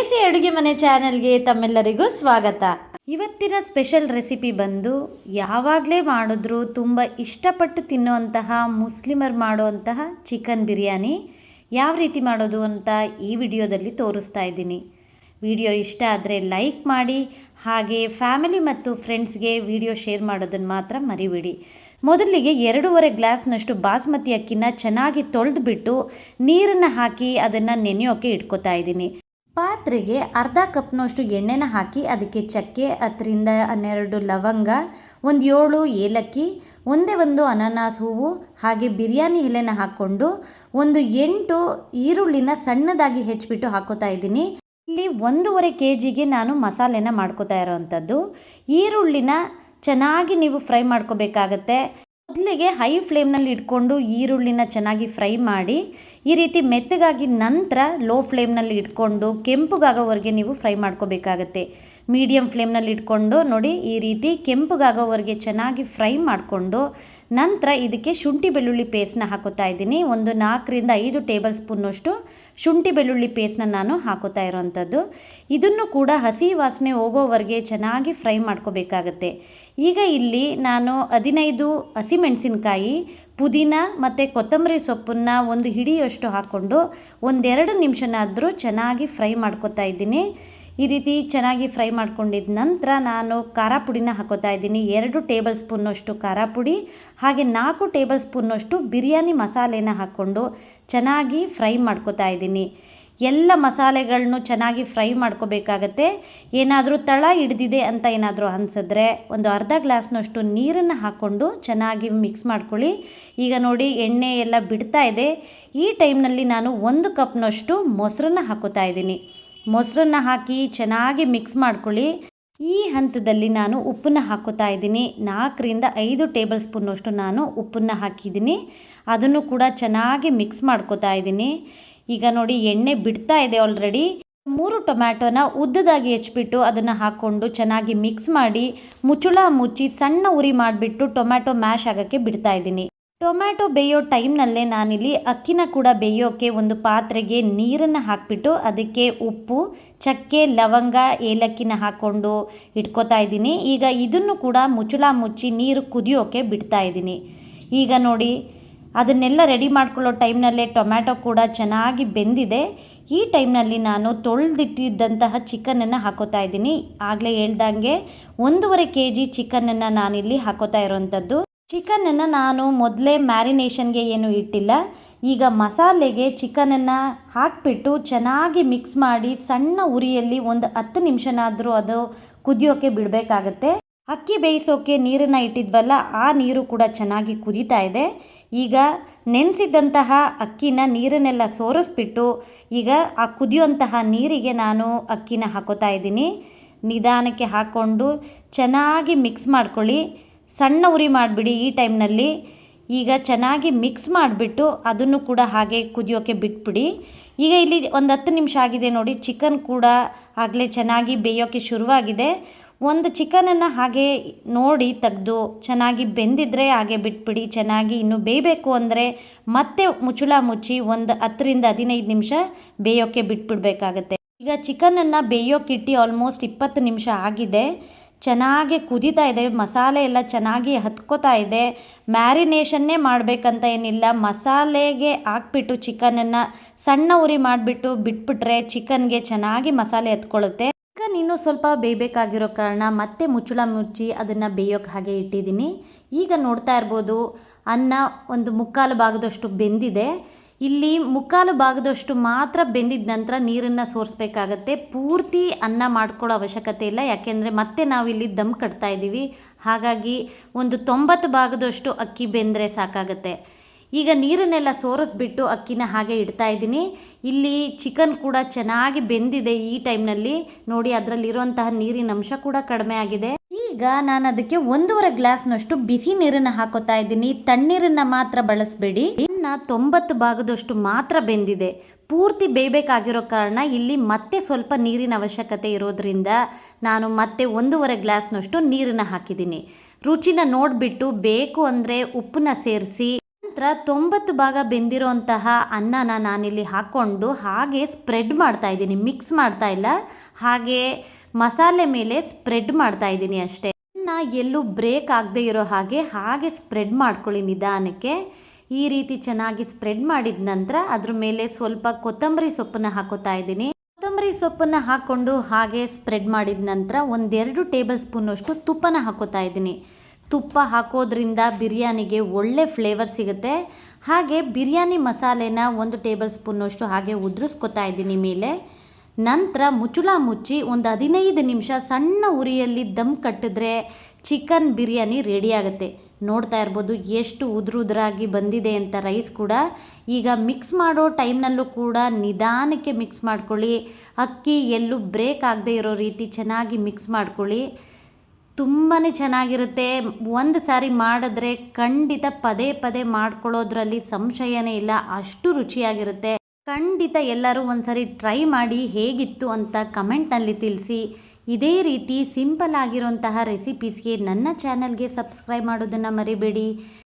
ದೇಸಿ ಅಡುಗೆ ಮನೆ ಚಾನೆಲ್ಗೆ ತಮ್ಮೆಲ್ಲರಿಗೂ ಸ್ವಾಗತ. ಇವತ್ತಿನ ಸ್ಪೆಷಲ್ ರೆಸಿಪಿ ಬಂದು ಯಾವಾಗಲೇ ಮಾಡಿದ್ರೂ ತುಂಬ ಇಷ್ಟಪಟ್ಟು ತಿನ್ನುವಂತಹ ಮುಸ್ಲಿಮರು ಮಾಡುವಂತಹ ಚಿಕನ್ ಬಿರಿಯಾನಿ ಯಾವ ರೀತಿ ಮಾಡೋದು ಅಂತ ಈ ವಿಡಿಯೋದಲ್ಲಿ ತೋರಿಸ್ತಾ ಇದ್ದೀನಿ. ವಿಡಿಯೋ ಇಷ್ಟ ಆದರೆ ಲೈಕ್ ಮಾಡಿ, ಹಾಗೆ ಫ್ಯಾಮಿಲಿ ಮತ್ತು ಫ್ರೆಂಡ್ಸ್ಗೆ ವಿಡಿಯೋ ಶೇರ್ ಮಾಡೋದನ್ನು ಮಾತ್ರ ಮರಿಬೇಡಿ. ಮೊದಲಿಗೆ 2.5 ಗ್ಲಾಸ್ನಷ್ಟು ಬಾಸ್ಮತಿ ಅಕ್ಕಿನ ಚೆನ್ನಾಗಿ ತೊಳೆದುಬಿಟ್ಟು ನೀರನ್ನು ಹಾಕಿ ಅದನ್ನು ನೆನೆಯೋಕೆ ಇಟ್ಕೋತಾ ಇದ್ದೀನಿ. ಪಾತ್ರೆಗೆ ಅರ್ಧ ಕಪ್ನಷ್ಟು ಎಣ್ಣೆನ ಹಾಕಿ ಅದಕ್ಕೆ ಚಕ್ಕೆ 10ರಿಂದ 12 ಲವಂಗ, 7 ಏಲಕ್ಕಿ, ಒಂದು ಅನಾನಸ್ ಹೂವು, ಹಾಗೆ ಬಿರಿಯಾನಿ ಎಲೆನ ಹಾಕ್ಕೊಂಡು 8 ಈರುಳ್ಳಿನ ಸಣ್ಣದಾಗಿ ಹೆಚ್ಚಿಬಿಟ್ಟು ಹಾಕೋತಾ ಇದ್ದೀನಿ. ಇಲ್ಲಿ 1.5 kgಗೆ ನಾನು ಮಸಾಲೆನ ಮಾಡ್ಕೋತಾ ಇರೋವಂಥದ್ದು. ಈರುಳ್ಳಿನ ಚೆನ್ನಾಗಿ ನೀವು ಫ್ರೈ ಮಾಡ್ಕೋಬೇಕಾಗತ್ತೆ. ಮೊದಲಿಗೆ ಹೈ ಫ್ಲೇಮ್ನಲ್ಲಿ ಇಟ್ಕೊಂಡು ಈರುಳ್ಳಿನ ಚೆನ್ನಾಗಿ ಫ್ರೈ ಮಾಡಿ ಈ ರೀತಿ ಮೆತ್ತಗಾಗಿ ನಂತರ ಲೋ ಫ್ಲೇಮ್ನಲ್ಲಿ ಇಟ್ಕೊಂಡು ಕೆಂಪುಗಾಗೋವರೆಗೆ ನೀವು ಫ್ರೈ ಮಾಡ್ಕೋಬೇಕಾಗತ್ತೆ. ಮೀಡಿಯಮ್ ಫ್ಲೇಮ್ನಲ್ಲಿ ಇಟ್ಕೊಂಡು ನೋಡಿ ಈ ರೀತಿ ಕೆಂಪುಗಾಗೋವರೆಗೆ ಚೆನ್ನಾಗಿ ಫ್ರೈ ಮಾಡಿಕೊಂಡು ನಂತರ ಇದಕ್ಕೆ ಶುಂಠಿ ಬೆಳ್ಳುಳ್ಳಿ ಪೇಸ್ಟ್ನ ಹಾಕೋತಾ ಇದ್ದೀನಿ. 4ರಿಂದ 5 ಟೇಬಲ್ ಸ್ಪೂನ್ನಷ್ಟು ಶುಂಠಿ ಬೆಳ್ಳುಳ್ಳಿ ಪೇಸ್ಟ್ನ ನಾನು ಹಾಕೋತಾ ಇರೋವಂಥದ್ದು. ಇದನ್ನು ಕೂಡ ಹಸಿ ವಾಸನೆ ಹೋಗೋವರೆಗೆ ಚೆನ್ನಾಗಿ ಫ್ರೈ ಮಾಡ್ಕೋಬೇಕಾಗತ್ತೆ. ಈಗ ಇಲ್ಲಿ ನಾನು 15 ಹಸಿಮೆಣಸಿನ್ಕಾಯಿ, ಪುದೀನ ಮತ್ತು ಕೊತ್ತಂಬರಿ ಸೊಪ್ಪನ್ನು 1 ಹಿಡಿಯಷ್ಟು ಹಾಕ್ಕೊಂಡು 1-2 ನಿಮಿಷನಾದರೂ ಚೆನ್ನಾಗಿ ಫ್ರೈ ಮಾಡ್ಕೋತಾ ಇದ್ದೀನಿ. ಈ ರೀತಿ ಚೆನ್ನಾಗಿ ಫ್ರೈ ಮಾಡ್ಕೊಂಡಿದ್ದ ನಂತರ ನಾನು ಖಾರ ಪುಡಿನ ಹಾಕೋತಾ ಇದ್ದೀನಿ. 2 ಟೇಬಲ್ ಸ್ಪೂನ್ನಷ್ಟು ಖಾರ ಪುಡಿ, ಹಾಗೆ 4 ಟೇಬಲ್ ಸ್ಪೂನ್ನಷ್ಟು ಬಿರಿಯಾನಿ ಮಸಾಲೆನ ಹಾಕ್ಕೊಂಡು ಚೆನ್ನಾಗಿ ಫ್ರೈ ಮಾಡ್ಕೋತಾ ಇದ್ದೀನಿ. ಎಲ್ಲ ಮಸಾಲೆಗಳನ್ನು ಚೆನ್ನಾಗಿ ಫ್ರೈ ಮಾಡ್ಕೋಬೇಕಾಗತ್ತೆ. ಏನಾದರೂ ತಳ ಹಿಡಿದಿದೆ ಅಂತ ಏನಾದರೂ ಅನಿಸಿದ್ರೆ ಒಂದು ಅರ್ಧ ಗ್ಲಾಸ್ನಷ್ಟು ನೀರನ್ನು ಹಾಕ್ಕೊಂಡು ಚೆನ್ನಾಗಿ ಮಿಕ್ಸ್ ಮಾಡ್ಕೊಳ್ಳಿ. ಈಗ ನೋಡಿ ಎಣ್ಣೆ ಎಲ್ಲ ಬಿಡ್ತಾ ಇದೆ. ಈ ಟೈಮ್ನಲ್ಲಿ ನಾನು 1 ಕಪ್ನಷ್ಟು ಮೊಸರನ್ನ ಹಾಕೋತಾ ಇದ್ದೀನಿ. ಮೊಸರನ್ನ ಹಾಕಿ ಚೆನ್ನಾಗಿ ಮಿಕ್ಸ್ ಮಾಡ್ಕೊಳ್ಳಿ. ಈ ಹಂತದಲ್ಲಿ ನಾನು ಉಪ್ಪನ್ನು ಹಾಕೋತಾ ಇದ್ದೀನಿ. 4ರಿಂದ 5 ಟೇಬಲ್ ಸ್ಪೂನ್ನಷ್ಟು ನಾನು ಉಪ್ಪನ್ನು ಹಾಕಿದ್ದೀನಿ. ಅದನ್ನು ಕೂಡ ಚೆನ್ನಾಗಿ ಮಿಕ್ಸ್ ಮಾಡ್ಕೋತಾ ಇದ್ದೀನಿ. ಈಗ ನೋಡಿ ಎಣ್ಣೆ ಬಿಡ್ತಾ ಇದೆ ಆಲ್ರೆಡಿ. 3 ಟೊಮ್ಯಾಟೋನ ಉದ್ದದಾಗಿ ಹೆಚ್ಚಿಬಿಟ್ಟು ಅದನ್ನು ಹಾಕ್ಕೊಂಡು ಚೆನ್ನಾಗಿ ಮಿಕ್ಸ್ ಮಾಡಿ ಮುಚ್ಚಳ ಮುಚ್ಚಿ ಸಣ್ಣ ಉರಿ ಮಾಡಿಬಿಟ್ಟು ಟೊಮ್ಯಾಟೊ ಮ್ಯಾಶ್ ಆಗೋಕ್ಕೆ ಬಿಡ್ತಾ ಇದ್ದೀನಿ. ಟೊಮ್ಯಾಟೊ ಬೇಯೋ ಟೈಮ್ನಲ್ಲೇ ನಾನಿಲ್ಲಿ ಅಕ್ಕಿನ ಕೂಡ ಬೇಯೋಕ್ಕೆ ಒಂದು ಪಾತ್ರೆಗೆ ನೀರನ್ನು ಹಾಕಿಬಿಟ್ಟು ಅದಕ್ಕೆ ಉಪ್ಪು, ಚಕ್ಕೆ, ಲವಂಗ, ಏಲಕ್ಕಿನ ಹಾಕ್ಕೊಂಡು ಇಟ್ಕೋತಾ ಇದ್ದೀನಿ. ಈಗ ಇದನ್ನು ಕೂಡ ಮುಚ್ಚಳ ಮುಚ್ಚಿ ನೀರು ಕುದಿಯೋಕ್ಕೆ ಬಿಡ್ತಾ ಇದ್ದೀನಿ. ಈಗ ನೋಡಿ ಅದನ್ನೆಲ್ಲ ರೆಡಿ ಮಾಡ್ಕೊಳ್ಳೋ ಟೈಮ್ನಲ್ಲೇ ಟೊಮ್ಯಾಟೊ ಕೂಡ ಚೆನ್ನಾಗಿ ಬೆಂದಿದೆ. ಈ ಟೈಮ್ನಲ್ಲಿ ನಾನು ತೊಳೆದಿಟ್ಟಿದ್ದಂತಹ ಚಿಕನನ್ನು ಹಾಕೋತಾ ಇದ್ದೀನಿ. ಆಗಲೇ ಹೇಳ್ದಂಗೆ 1.5 kg ಚಿಕನನ್ನು ನಾನಿಲ್ಲಿ ಹಾಕೋತಾ ಇರೋವಂಥದ್ದು. ಚಿಕನನ್ನು ನಾನು ಮೊದಲೇ ಮ್ಯಾರಿನೇಷನ್ಗೆ ಏನು ಇಟ್ಟಿಲ್ಲ. ಈಗ ಮಸಾಲೆಗೆ ಚಿಕನನ್ನು ಹಾಕಿಬಿಟ್ಟು ಚೆನ್ನಾಗಿ ಮಿಕ್ಸ್ ಮಾಡಿ ಸಣ್ಣ ಉರಿಯಲ್ಲಿ ಒಂದು 10 ನಿಮಿಷನಾದರೂ ಅದು ಕುದಿಯೋಕ್ಕೆ ಬಿಡಬೇಕಾಗತ್ತೆ. ಅಕ್ಕಿ ಬೇಯಿಸೋಕ್ಕೆ ನೀರನ್ನು ಇಟ್ಟಿದ್ವಲ್ಲ, ಆ ನೀರು ಕೂಡ ಚೆನ್ನಾಗಿ ಕುದೀತಾ ಇದೆ. ಈಗ ನೆನೆಸಿದಂತಹ ಅಕ್ಕಿನ ನೀರನ್ನೆಲ್ಲ ಸೋರಿಸ್ಬಿಟ್ಟು ಈಗ ಆ ಕುದಿಯುವಂತಹ ನೀರಿಗೆ ನಾನು ಅಕ್ಕಿನ ಹಾಕೋತಾ ಇದ್ದೀನಿ. ನಿಧಾನಕ್ಕೆ ಹಾಕ್ಕೊಂಡು ಚೆನ್ನಾಗಿ ಮಿಕ್ಸ್ ಮಾಡ್ಕೊಳ್ಳಿ. ಸಣ್ಣ ಉರಿ ಮಾಡಿಬಿಡಿ ಈ ಟೈಮ್ನಲ್ಲಿ. ಈಗ ಚೆನ್ನಾಗಿ ಮಿಕ್ಸ್ ಮಾಡಿಬಿಟ್ಟು ಅದನ್ನು ಕೂಡ ಹಾಗೆ ಕುದಿಯೋಕ್ಕೆ ಬಿಟ್ಬಿಡಿ. ಈಗ ಇಲ್ಲಿ ಒಂದು 10 ನಿಮಿಷ ಆಗಿದೆ ನೋಡಿ. ಚಿಕನ್ ಕೂಡ ಆಗಲೇ ಚೆನ್ನಾಗಿ ಬೇಯೋಕ್ಕೆ ಶುರುವಾಗಿದೆ. ಒಂದು ಚಿಕನನ್ನು ಹಾಗೆ ನೋಡಿ ತೆಗೆದು ಚೆನ್ನಾಗಿ ಬೆಂದಿದ್ರೆ ಹಾಗೆ ಬಿಟ್ಬಿಡಿ. ಚೆನ್ನಾಗಿ ಇನ್ನೂ ಬೇಯಬೇಕು ಅಂದರೆ ಮತ್ತೆ ಮುಚ್ಚಳ ಮುಚ್ಚಿ ಒಂದು 10ರಿಂದ 15 ನಿಮಿಷ ಬೇಯೋಕ್ಕೆ ಬಿಟ್ಬಿಡಬೇಕಾಗತ್ತೆ. ಈಗ ಚಿಕನನ್ನು ಬೇಯೋಕ್ಕಿಟ್ಟು ಆಲ್ಮೋಸ್ಟ್ 20 ನಿಮಿಷ ಆಗಿದೆ. ಚೆನ್ನಾಗಿ ಕುದೀತಾ ಇದೆ. ಮಸಾಲೆ ಎಲ್ಲ ಚೆನ್ನಾಗಿ ಹತ್ಕೋತಾ ಇದೆ. ಮ್ಯಾರಿನೇಷನ್ನೇ ಮಾಡಬೇಕಂತ ಏನಿಲ್ಲ. ಮಸಾಲೆಗೆ ಹಾಕ್ಬಿಟ್ಟು ಚಿಕನನ್ನು ಸಣ್ಣ ಉರಿ ಮಾಡಿಬಿಟ್ಟು ಬಿಟ್ಬಿಟ್ರೆ ಚಿಕನ್ಗೆ ಚೆನ್ನಾಗಿ ಮಸಾಲೆ ಹತ್ಕೊಳ್ಳುತ್ತೆ. ಚಿಕನ್ ಇನ್ನೂ ಸ್ವಲ್ಪ ಬೇಯಬೇಕಾಗಿರೋ ಕಾರಣ ಮತ್ತೆ ಮುಚ್ಚಳ ಮುಚ್ಚಿ ಅದನ್ನು ಬೇಯೋಕ್ಕೆ ಹಾಗೆ ಇಟ್ಟಿದ್ದೀನಿ. ಈಗ ನೋಡ್ತಾ ಇರ್ಬೋದು ಅನ್ನ ಒಂದು 3/4 ಭಾಗದಷ್ಟು ಬೆಂದಿದೆ. ಇಲ್ಲಿ 3/4 ಭಾಗದಷ್ಟು ಮಾತ್ರ ಬೆಂದಿದ ನಂತರ ನೀರನ್ನು ಸೋರಿಸ್ಬೇಕಾಗತ್ತೆ. ಪೂರ್ತಿ ಅನ್ನ ಮಾಡ್ಕೊಳ್ಳೋ ಅವಶ್ಯಕತೆ ಇಲ್ಲ, ಯಾಕೆಂದರೆ ಮತ್ತೆ ನಾವಿಲ್ಲಿ ದಮ್ ಕಟ್ತಾ ಇದ್ದೀವಿ. ಹಾಗಾಗಿ ಒಂದು 90 ಭಾಗದಷ್ಟು ಅಕ್ಕಿ ಬೆಂದರೆ ಸಾಕಾಗತ್ತೆ. ಈಗ ನೀರನ್ನೆಲ್ಲ ಸೋರಿಸ್ಬಿಟ್ಟು ಅಕ್ಕಿನ ಹಾಗೆ ಇಡ್ತಾ ಇದ್ದೀನಿ. ಇಲ್ಲಿ ಚಿಕನ್ ಕೂಡ ಚೆನ್ನಾಗಿ ಬೆಂದಿದೆ. ಈ ಟೈಮ್ನಲ್ಲಿ ನೋಡಿ ಅದರಲ್ಲಿರುವಂತಹ ನೀರಿನ ಅಂಶ ಕೂಡ ಕಡಿಮೆ ಆಗಿದೆ. ಈಗ ನಾನು ಅದಕ್ಕೆ 1.5 ಗ್ಲಾಸ್ನಷ್ಟು ಬಿಸಿ ನೀರನ್ನು ಹಾಕೋತಾ ಇದ್ದೀನಿ. ತಣ್ಣೀರನ್ನು ಮಾತ್ರ ಬಳಸಬೇಡಿ. ಅನ್ನ 90 ಭಾಗದಷ್ಟು ಮಾತ್ರ ಬೆಂದಿದೆ. ಪೂರ್ತಿ ಬೇಯಬೇಕಾಗಿರೋ ಕಾರಣ ಇಲ್ಲಿ ಮತ್ತೆ ಸ್ವಲ್ಪ ನೀರಿನ ಅವಶ್ಯಕತೆ ಇರೋದ್ರಿಂದ ನಾನು ಮತ್ತೆ 1.5 ಗ್ಲಾಸ್ನಷ್ಟು ನೀರನ್ನು ಹಾಕಿದ್ದೀನಿ. ರುಚಿನ ನೋಡಿಬಿಟ್ಟು ಬೇಕು ಅಂದರೆ ಉಪ್ಪನ್ನ ಸೇರಿಸಿ ನಂತರ 90 ಭಾಗ ಬೆಂದಿರೋಂತಹ ಅನ್ನನ ನಾನಿಲ್ಲಿ ಹಾಕ್ಕೊಂಡು ಹಾಗೆ ಸ್ಪ್ರೆಡ್ ಮಾಡ್ತಾ ಇದ್ದೀನಿ, ಮಿಕ್ಸ್ ಮಾಡ್ತಾ ಇಲ್ಲ, ಹಾಗೆ ಮಸಾಲೆ ಮೇಲೆ ಸ್ಪ್ರೆಡ್ ಮಾಡ್ತಾ ಇದ್ದೀನಿ ಅಷ್ಟೇ. ಎಲ್ಲೂ ಬ್ರೇಕ್ ಆಗದೆ ಇರೋ ಹಾಗೆ ಸ್ಪ್ರೆಡ್ ಮಾಡ್ಕೊಳ್ಳಿ ನಿಧಾನಕ್ಕೆ. ಈ ರೀತಿ ಚೆನ್ನಾಗಿ ಸ್ಪ್ರೆಡ್ ಮಾಡಿದ ನಂತರ ಅದ್ರ ಮೇಲೆ ಸ್ವಲ್ಪ ಕೊತ್ತಂಬರಿ ಸೊಪ್ಪನ್ನು ಹಾಕೋತಾ ಇದ್ದೀನಿ. ಕೊತ್ತಂಬರಿ ಸೊಪ್ಪನ್ನು ಹಾಕ್ಕೊಂಡು ಹಾಗೆ ಸ್ಪ್ರೆಡ್ ಮಾಡಿದ ನಂತರ 1-2 ಟೇಬಲ್ ಸ್ಪೂನಷ್ಟು ತುಪ್ಪನ ಹಾಕೋತಾ ಇದ್ದೀನಿ. ತುಪ್ಪ ಹಾಕೋದ್ರಿಂದ ಬಿರಿಯಾನಿಗೆ ಒಳ್ಳೆ ಫ್ಲೇವರ್ ಸಿಗುತ್ತೆ. ಹಾಗೆ ಬಿರಿಯಾನಿ ಮಸಾಲೆನ 1 ಟೇಬಲ್ ಸ್ಪೂನಷ್ಟು ಹಾಗೆ ಉದುರಿಸ್ಕೊತಾ ಇದ್ದೀನಿ ಮೇಲೆ. ನಂತರ ಮುಚ್ಚಳ ಮುಚ್ಚಿ ಒಂದು 15 ನಿಮಿಷ ಸಣ್ಣ ಉರಿಯಲ್ಲಿ ದಮ್ ಕಟ್ಟಿದ್ರೆ ಚಿಕನ್ ಬಿರಿಯಾನಿ ರೆಡಿ ಆಗುತ್ತೆ. ನೋಡ್ತಾ ಇರ್ಬೋದು ಎಷ್ಟು ಉದುರಾಗಿ ಬಂದಿದೆ ಅಂತ ರೈಸ್ ಕೂಡ. ಈಗ ಮಿಕ್ಸ್ ಮಾಡೋ ಟೈಮ್ನಲ್ಲೂ ಕೂಡ ನಿಧಾನಕ್ಕೆ ಮಿಕ್ಸ್ ಮಾಡ್ಕೊಳ್ಳಿ. ಅಕ್ಕಿ ಎಲ್ಲೂ ಬ್ರೇಕ್ ಆಗದೆ ಇರೋ ರೀತಿ ಚೆನ್ನಾಗಿ ಮಿಕ್ಸ್ ಮಾಡ್ಕೊಳ್ಳಿ. ತುಂಬಾ ಚೆನ್ನಾಗಿರುತ್ತೆ. ಒಂದು ಸಾರಿ ಮಾಡಿದ್ರೆ ಖಂಡಿತ ಪದೇ ಪದೇ ಮಾಡ್ಕೊಳ್ಳೋದ್ರಲ್ಲಿ ಸಂಶಯನೇ ಇಲ್ಲ, ಅಷ್ಟು ರುಚಿಯಾಗಿರುತ್ತೆ. ಖಂಡಿತ ಎಲ್ಲರೂ ಒಂದ್ಸರಿ ಟ್ರೈ ಮಾಡಿ ಹೇಗಿತ್ತು ಅಂತ ಕಮೆಂಟ್ನಲ್ಲಿ ತಿಳಿಸಿ. ಇದೇ ರೀತಿ ಸಿಂಪಲ್ ಆಗಿರೋಂತಹ ರೆಸಿಪೀಸ್ಗೆ ನನ್ನ ಚಾನಲ್ಗೆ ಸಬ್ಸ್ಕ್ರೈಬ್ ಮಾಡೋದನ್ನು ಮರಿಬೇಡಿ.